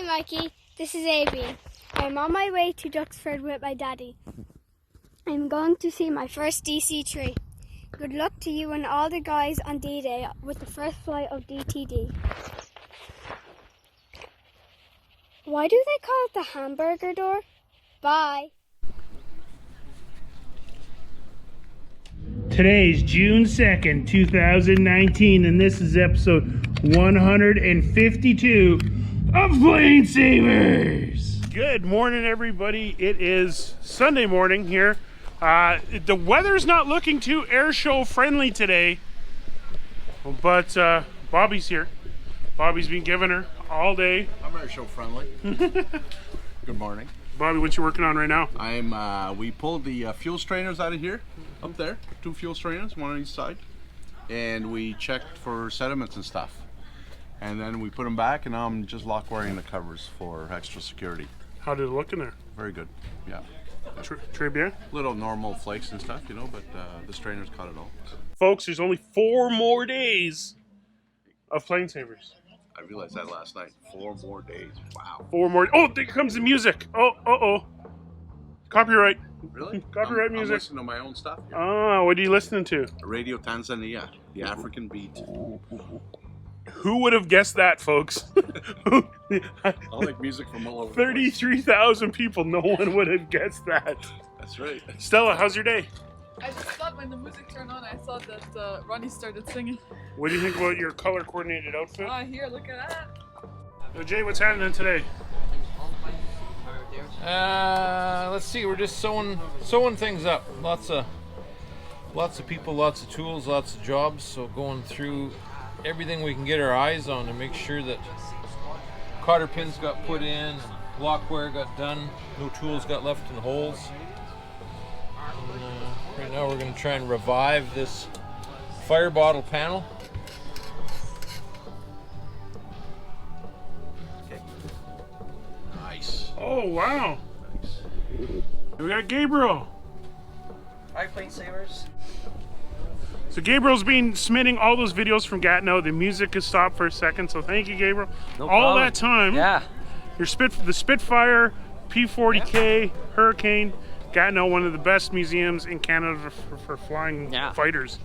Mikey, this is Av. I'm on my way to Duxford with my daddy. I'm going to see my first DC-3. Good luck to you and all the guys on D-Day with the first flight of DTD. Why do they call it the hamburger door? Bye. Today's June 2nd, 2019, and this is episode 152 of PlaneSavers. Good morning, everybody. It is Sunday morning here. The weather's not looking too airshow friendly today, but Bobby's here. Bobby's been giving her all day. I'm airshow friendly. Good morning. Bobby, what you working on right now? We pulled the fuel strainers out of here, up there. 2 fuel strainers, one on each side. And we checked for sediments and stuff. And then we put them back, and now I'm just lock wiring the covers for extra security. How did it look in there? Very good, yeah. Très bien. Little normal flakes and stuff, you know, but the strainers caught it all. Folks, there's only 4 more days of PlaneSavers. I realized that last night. 4 more days. Wow. 4 more. Oh, there comes the music. Oh. Copyright. Really? Copyright I'm music. listening to my own stuff here. Oh, what are you listening to? Radio Tanzania, the African beat. Who would have guessed that, folks? I like music from all over. 33,000 people. No one would have guessed that. That's right. Stella, how's your day? I just thought when the music turned on, I saw that Ronnie started singing. What do you think about your color-coordinated outfit? Here, look at that. So, Jay, what's happening today? Let's see. We're just sewing things up. Lots of people, lots of tools, lots of jobs. So going through everything we can get our eyes on to make sure that cotter pins got put in, block wire got done, no tools got left in holes. And, right now we're going to try and revive this fire bottle panel. Nice. Oh, wow. We got Gabriel. Hi, PlaneSavers. So Gabriel's been submitting all those videos from Gatineau. The music has stopped for a second, so thank you, Gabriel. No all problem. that time. Yeah. The Spitfire, P-40K, Hurricane, Gatineau, one of the best museums in Canada for flying fighters.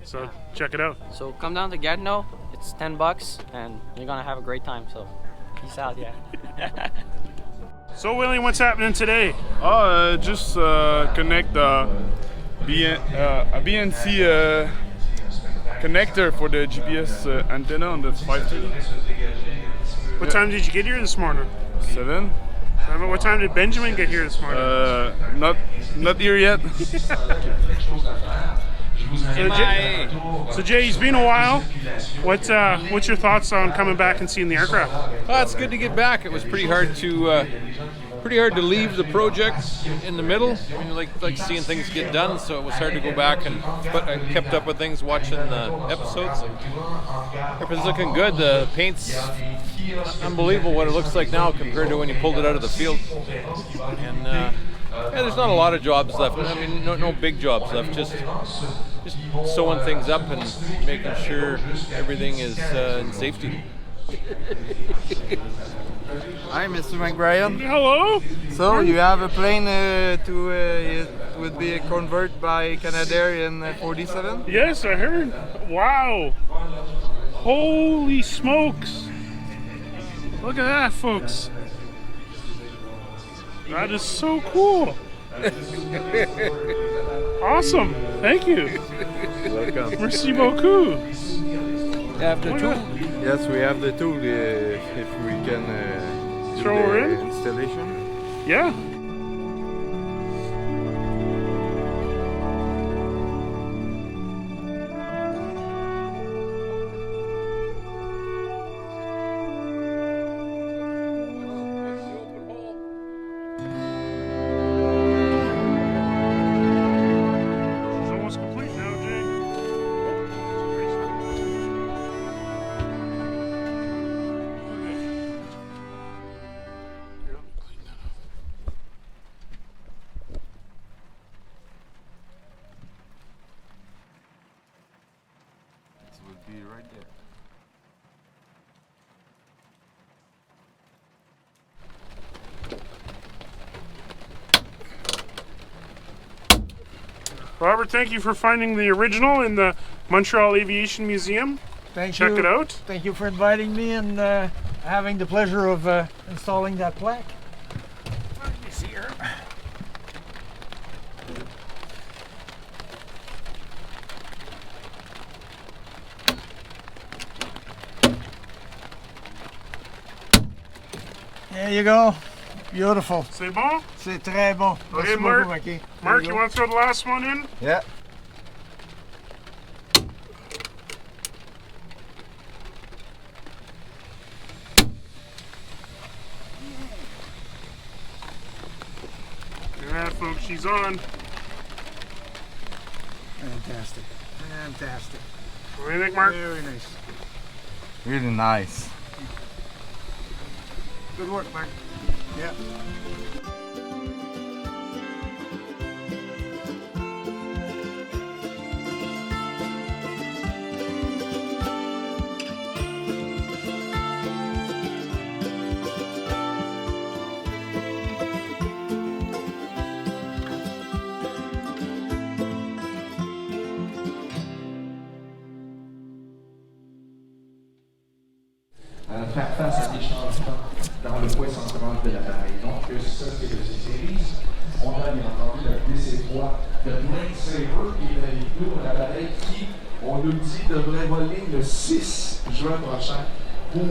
So check it out. So come down to Gatineau. It's $10, and you're gonna have a great time. So peace out, yeah. So William, what's happening today? Just connect a BNC connector for the GPS antenna on the 530. What time did you get here this morning? 7. What time did Benjamin get here this morning? Not here yet. So Jay, it's been a while. What's your thoughts on coming back and seeing the aircraft? Well, it's good to get back. It was pretty hard to leave the project in the middle. I mean, like seeing things get done, so it was hard to go back but I kept up with things, watching the episodes. Everything's looking good. The paint's unbelievable what it looks like now compared to when you pulled it out of the field. And there's not a lot of jobs left. I mean, no big jobs left. Just sewing things up and making sure everything is in safety. Hi, Mr. McBryan. Hello. So you have a plane it would be a convert by Canadair in 47? Yes, I heard. Wow. Holy smokes. Look at that, folks. That is so cool. Awesome. Thank you. Welcome. Merci beaucoup. You have the tool? Yes, we have the tool if we can do throw her in installation. Yeah. Robert, thank you for finding the original in the Montreal Aviation Museum. Check it out. Thank you for inviting me and having the pleasure of installing that plaque. Let me see here. There you go. Beautiful. C'est bon? C'est très bon. Okay, Merci Mark. beaucoup, Mikey. Mark, you want to throw the last one in? Yeah. Yeah, folks, she's on. Fantastic. Fantastic. What do you think, Mark? Very nice. Really nice. Good work, Mark. Yeah. Faire face à des changements dans le poids central de l'appareil. Donc, ça, c'est le DC-3. On a bien entendu le DC-3 de PlaneSavers, qui est avec nous, un appareil qui, on nous dit, devrait voler le 6 juin prochain pour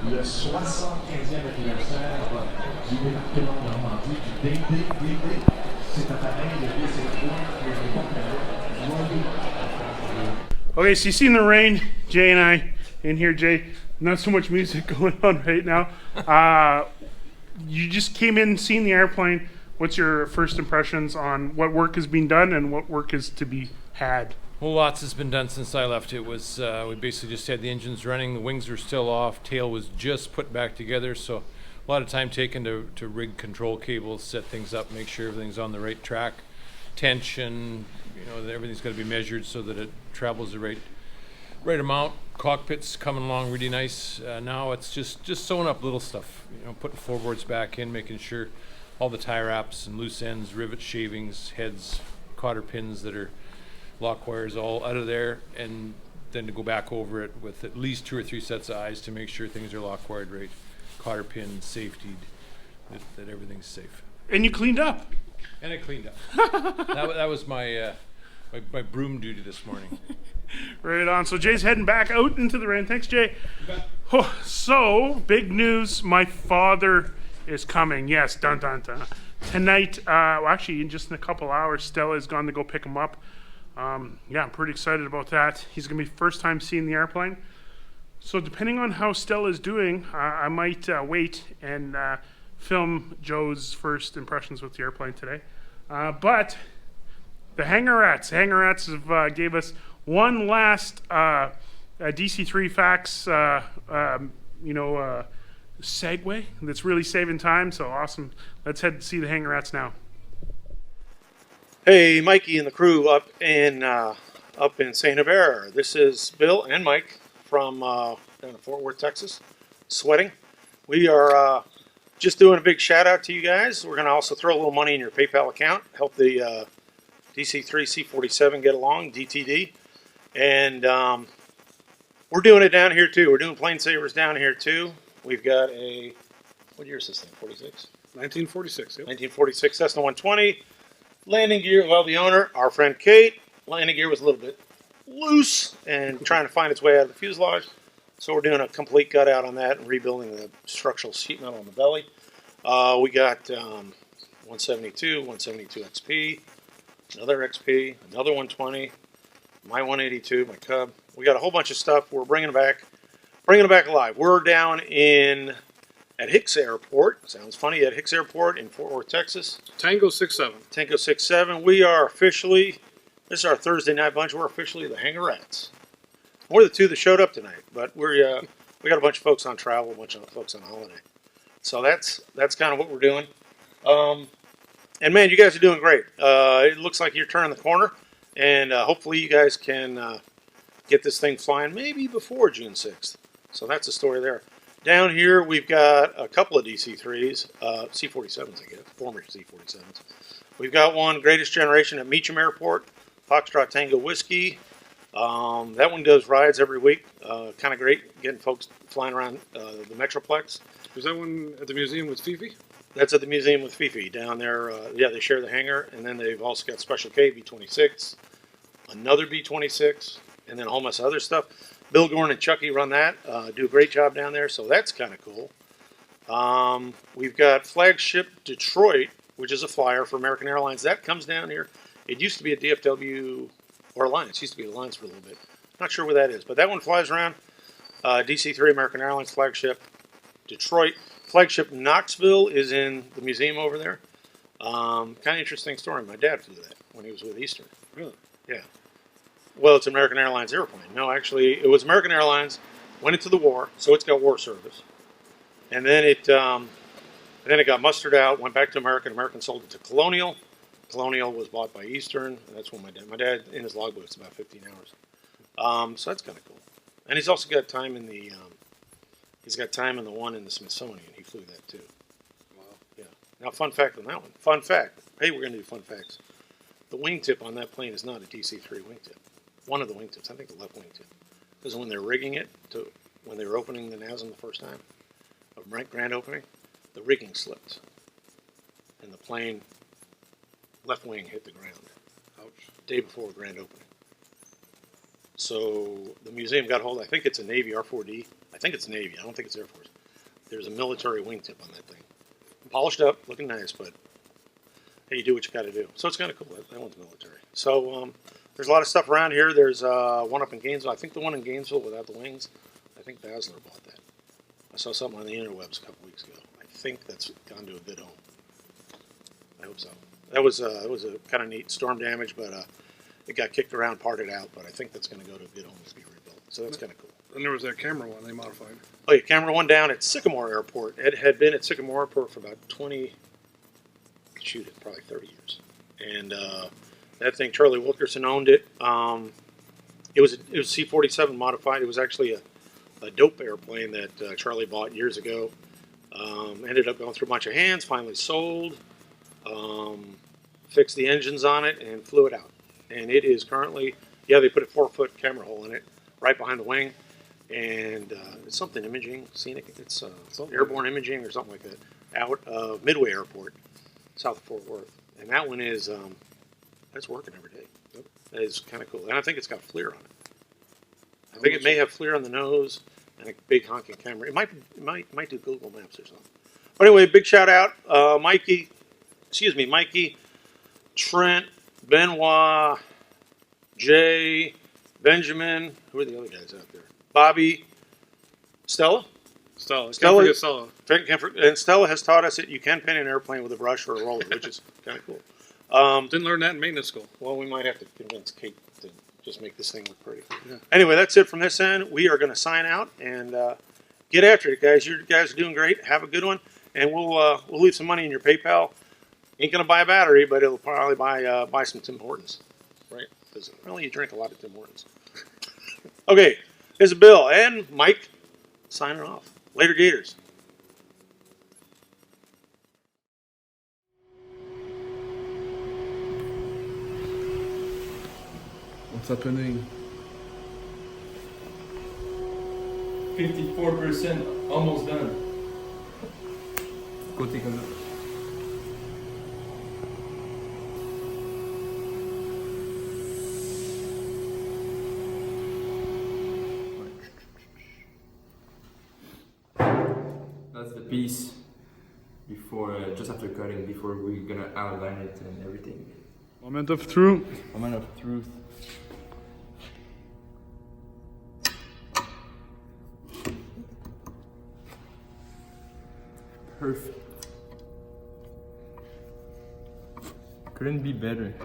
le 75e anniversaire du débarquement de Normandie, du DD. Cet appareil, le DC-3, est volé. Okay, so you've seen the rain, Jay and I in here, Jay. Not so much music going on right now. You just came in, seen the airplane. What's your first impressions on what work has been done and what work is to be had? Well, lots has been done since I left. It was we basically just had the engines running, the wings were still off, tail was just put back together, so a lot of time taken to rig control cables, set things up, make sure everything's on the right track, tension, that everything's got to be measured so that it travels the right amount. Cockpit's coming along really nice. Now it's just sewing up little stuff, putting floorboards back in, making sure all the tie wraps and loose ends, rivets, shavings, heads, cotter pins that are lock wires all out of there, and then to go back over it with at least 2 or 3 sets of eyes to make sure things are lock wired right, cotter pin, safety, that everything's safe. And you cleaned up. And I cleaned up. that was my broom duty this morning. Right on. So Jay's heading back out into the rain. Thanks, Jay. Oh, so, big news. My father is coming. Yes, dun dun dun. Tonight, actually, in just in a couple hours, Stella is going to go pick him up. Yeah, I'm pretty excited about that. He's going to be first time seeing the airplane. So depending on how Stella's doing, I might wait and film Joe's first impressions with the airplane today. But the Hangarettes have gave us one last DC-3 fax, segue that's really saving time. So awesome. Let's head to see the Hangarettes now. Hey, Mikey and the crew up in St. Hubert. This is Bill and Mike from down in Fort Worth, Texas, sweating. We are just doing a big shout out to you guys. We're going to also throw a little money in your PayPal account, help the DC-3 C-47 get along, DTD. And we're doing it down here too. We're doing PlaneSavers down here too. We've got a, what year is this thing, 46? 1946, yep. 1946 Cessna 120. Landing gear, well, the owner, our friend Kate, landing gear was a little bit loose and trying to find its way out of the fuselage. So we're doing a complete gut out on that and rebuilding the structural sheet metal on the belly. We got 172, 172 XP, another XP, another 120, my 182, my Cub. We got a whole bunch of stuff. We're bringing it back alive. We're down at Hicks Airport. Sounds funny, at Hicks Airport in Fort Worth, Texas. Tango 67. Tango 67. We are officially, this is our Thursday night bunch. We're officially the Hangarettes. We're the two that showed up tonight, but we got a bunch of folks on travel, a bunch of folks on holiday. So that's kind of what we're doing. And man, you guys are doing great. It looks like you're turning the corner, and hopefully you guys can get this thing flying maybe before June 6th. So that's the story there. Down here, we've got a couple of DC-3s, C-47s, I guess, former C-47s. We've got one, greatest generation at Meacham Airport, Foxtrot Tango Whiskey. That one does rides every week. Kind of great, getting folks flying around the Metroplex. Was that one at the museum with Fifi? That's at the museum with Fifi down there. Yeah, they share the hangar, and then they've also got Special K B-26, another B-26, and then a whole mess of other stuff. Bill Gorn and Chucky run that. Do a great job down there, so that's kind of cool. We've got Flagship Detroit, which is a flyer for American Airlines. That comes down here. It used to be a DFW or Alliance. It used to be Alliance for a little bit. Not sure where that is, but that one flies around. DC-3 American Airlines Flagship Detroit. Flagship Knoxville is in the museum over there. Kind of interesting story. My dad flew that when he was with Eastern. Really? Yeah. Well, it's an American Airlines airplane. No, actually, it was American Airlines. Went into the war, so it's got war service. And then it got mustered out. Went back to American. American sold it to Colonial. Colonial was bought by Eastern. And that's when my dad in his logbook, it's about 15 hours. So that's kind of cool. And he's also got time in the. He's got time in the one in the Smithsonian. He flew that too. Wow. Yeah. Now, fun fact on that one. Fun fact. Hey, we're going to do fun facts. The wingtip on that plane is not a DC-3 wingtip. One of the wingtips. I think the left wingtip. Because when they're rigging it, when they were opening the NASM the first time, a grand opening, the rigging slipped. And the plane, left wing hit the ground. Ouch. Day before grand opening. So the museum got hold, I think it's a Navy R4D. I think it's Navy. I don't think it's Air Force. There's a military wingtip on that thing. Polished up, looking nice, but hey, you do what you got to do. So it's kind of cool. That one's military. So there's a lot of stuff around here. There's one up in Gainesville. I think the one in Gainesville without the wings, I think Basler bought that. I saw something on the interwebs a couple weeks ago. I think that's gone to a good home. I hope so. It was a kind of neat storm damage, but it got kicked around, parted out. But I think that's going to go to a good home to be rebuilt. So that's kind of cool. And there was that camera one they modified. Oh yeah, camera one down at Sycamore Airport. It had been at Sycamore Airport for about 20, probably 30 years. And that thing, Charlie Wilkerson owned it. It was C-47 modified. It was actually a dope airplane that Charlie bought years ago. Ended up going through a bunch of hands, finally sold. Fixed the engines on it and flew it out. And it is currently, yeah, they put a 4-foot camera hole in it right behind the wing. And it's something imaging, scenic. It's airborne imaging or something like that out of Midway Airport, south of Fort Worth. And that one is, that's working every day. Yep. That is kind of cool. And I think it's got FLIR on it. I think it may have FLIR on the nose and a big honking camera. It might do Google Maps or something. But anyway, big shout out, Mikey, Trent, Benoit, Jay, Benjamin. Who are the other guys out there? Bobby, Stella. Can't forget Stella. And Stella has taught us that you can paint an airplane with a brush or a roller, which is kind of cool. Didn't learn that in maintenance school. Well, we might have to convince Kate to just make this thing look pretty. Yeah. Anyway, that's it from this end. We are going to sign out and get after it, guys. You guys are doing great. Have a good one, and we'll leave some money in your PayPal. Ain't going to buy a battery, but it'll probably buy some Tim Hortons, right? Because really, you drink a lot of Tim Hortons. Okay, here's Bill and Mike signing off. Later, Gators. What's happening? 54%, almost done. Go take a look. That's the piece before, just after cutting, before we're gonna outline it and everything. Moment of truth. Moment of truth. Perfect. Couldn't be better.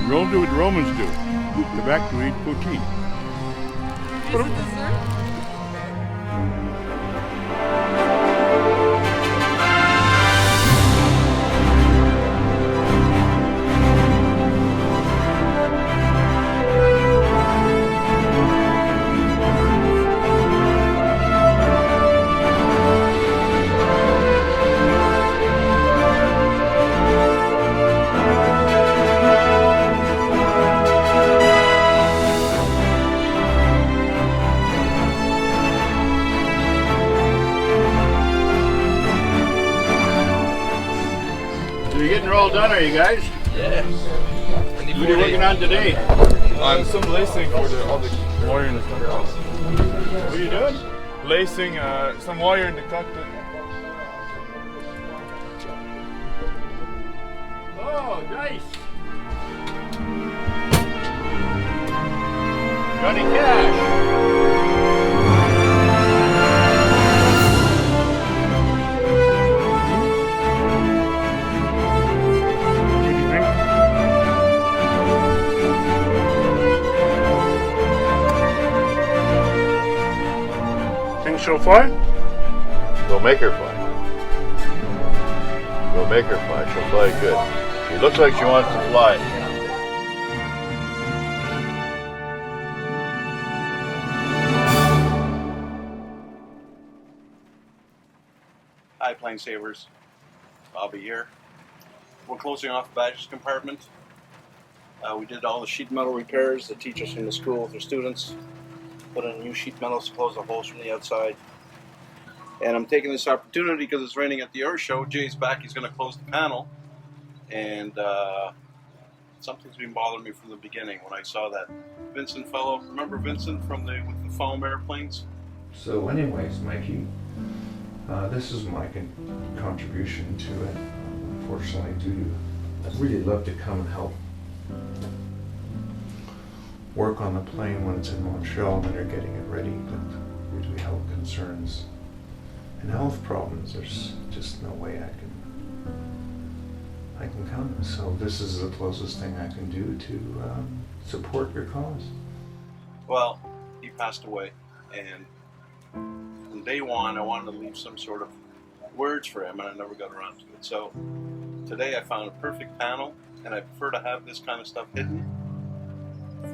Romans do what the Romans do. Go back to eat poutine. Is it dessert? all done, are you guys? Yeah. What are you working on today? On some lacing for all the wire in the cockpit. What are you doing? Lacing some wire in the cockpit. Oh, nice. Got any cash? So far? Go make her fly. Go make her fly. She'll fly good. She looks like she wants to fly. Hi, PlaneSavers. Bobby here. We're closing off the baggage compartment. We did all the sheet metal repairs. The teachers from the school with their students put in new sheet metal to close the holes from the outside. And I'm taking this opportunity because it's raining at the air show. Jay's back. He's going to close the panel. And something's been bothering me from the beginning when I saw that Vincent fellow. Remember Vincent from with the foam airplanes? So anyways, Mikey, this is my contribution to it. Unfortunately, I'd really love to come and help work on the plane when it's in Montreal when they're getting it ready, but due to health concerns and health problems, there's just no way I can come. So this is the closest thing I can do to support your cause. Well, he passed away, and from day one I wanted to leave some sort of words for him, and I never got around to it. So today I found a perfect panel, and I prefer to have this kind of stuff hidden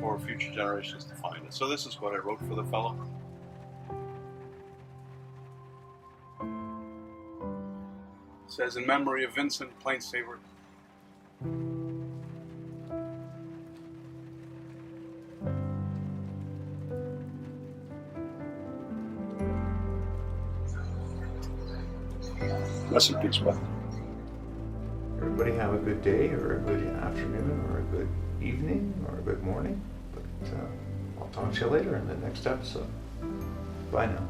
for future generations to find it. So this is what I wrote for the fellow. It says, in memory of Vincent PlaneSaver. Rest in peace, bud. Everybody have a good day, or a good afternoon, or a good evening, or a good morning. But I'll talk to you later in the next episode. Bye now.